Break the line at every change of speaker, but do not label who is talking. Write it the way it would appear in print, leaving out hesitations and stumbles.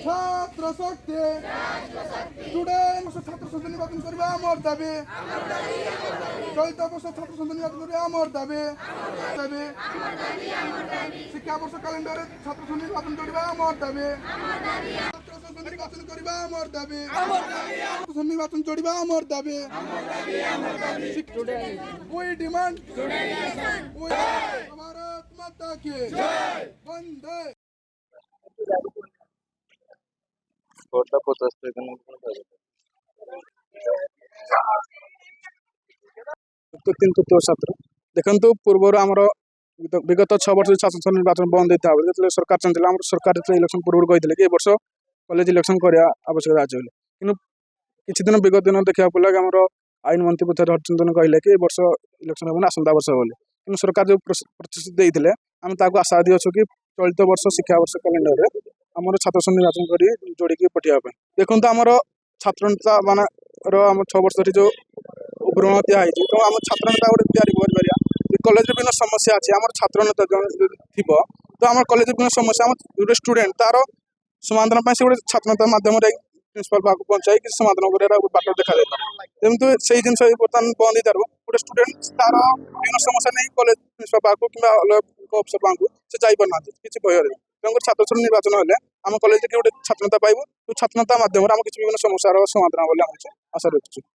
ছাত্র শক্তি স্টুডেন্ট ছাত্র সংসদ নির্বাচন করবে আমার দাবি চলিত বর্ষ ছাত্র সংসদ নির্বাচন করবে আমার দাবি দাবি শিক্ষাবর্ষ ক্যালেন্ডারে ছাত্র সংসদ নির্বাচন করবে আমার দাবি ছাত্র সংসদ নির্বাচন করবে আমার দাবি নির্বাচন চড়িবা আমার দাবি উই ডিমান্ড ভারত মাতা কি বন্দে
ভোটটা 50 থেকে
কিন্তু তো ছাত্র দেখন্তু ପୂର୍ବରୁ ଆମର ବିଗତ 6 ବର୍ଷ ଶାସନ ନିର୍ବାଚନ ବନ୍ଦ ହେଇଥିଲା ଯେତେବେଳେ ସରକାର ଚାହିଁଥିଲା ଆମର ସରକାର ଯେତେବେଳେ ଇଲେକ୍ସନ ପୂର୍ବରୁ କହିଥିଲେ କି ଏ ବର୍ଷ କଲେଜ ଇଲେକ୍ସନ କରିବା ଆବଶ୍ୟକତା ଅଛି ବୋଲି କିନ୍ତୁ କିଛି ଦିନ ବିଗତ ଦିନ ଦେଖିବାକୁ ପଡ଼ିଲା କି ଆମର ଆଇନ ମନ୍ତ୍ରୀ ପୃଥ୍ୱୀରାଜ ହରିଚନ୍ଦନ କହିଲେ କି ଏ ବର୍ଷ ଇଲେକ୍ସନ ହେବନି ଆସନ୍ତା ବର୍ଷ ବୋଲି କିନ୍ତୁ ସରକାର ଯେଉଁ ପ୍ରତିଶ୍ରୁତି ଦେଇଥିଲେ ଆମେ ତାକୁ ଆଶାବାଦୀ ଅଛୁ କି ଚଳିତ ବର୍ଷ ଶିକ୍ଷାବର୍ଷ କ୍ୟାଲେଣ୍ଡରରେ ଆମର ଛାତ୍ର ସଂଘ ନିର୍ବାଚନ କରି ଯୋଡ଼ିକି ପଠାଇବା ପାଇଁ ଦେଖନ୍ତୁ ଆମର ଛାତ୍ରନେତା ମାନର ଆମ 6 ବର୍ଷରେ ଯେଉଁ ଉପରଣ ଦିଆହେଇଛି ତ ଆମ ଛାତ୍ରନେତା ଗୋଟେ ତିଆରି କରିପାରିବା କଲେଜରେ ବିଭିନ୍ନ ସମସ୍ୟା ଅଛି ଆମର ଛାତ୍ରନେତା ଯଦି ଥିବ ତ ଆମର କଲେଜରେ ବିଭିନ୍ନ ସମସ୍ୟା ଆମ ଗୋଟେ ଷ୍ଟୁଡେଣ୍ଟ ତାର ସମାଧାନ ପାଇଁ ସେ ଗୋଟେ ଛାତ୍ରନେତା ମାଧ୍ୟମରେ ପ୍ରିନ୍ସିପାଲ ପାଖକୁ ପହଞ୍ଚାଇ କିଛି ସମାଧାନ କରିବା ବାଟ ଦେଖାଯାଇପାରେ ଯେମିତି ସେଇ ଜିନିଷ ବର୍ତ୍ତମାନ ବନ୍ଦ ହେଇପାରିବ ଗୋଟେ ଷ୍ଟୁଡେଣ୍ଟ ତାର ବିଭିନ୍ନ ସମସ୍ୟା ନେଇ କଲେଜ ପ୍ରିନ୍ସିପାଲ ପାଖକୁ କିମ୍ବା ଅଲଗା ଅଫିସର ପାଖକୁ ସେ ଯାଇପାରୁନାହାନ୍ତି କିଛି ଭୟରେ ତେଣୁକରି ଛାତ୍ର ସଂଘ ନିର୍ବାଚନ ହେଲେ ଆମ କଲେଜରେ ଗୋଟେ ଛାତ୍ରନେତା ପାଇବୁ ଛାତ୍ରନେତା ମାଧ୍ୟମରେ ଆମ କିଛି ବିଭିନ୍ନ ସମସ୍ୟାର ସମାଧାନ ବୋଲି ଆମେ ଆଶା ରଖୁଛୁ।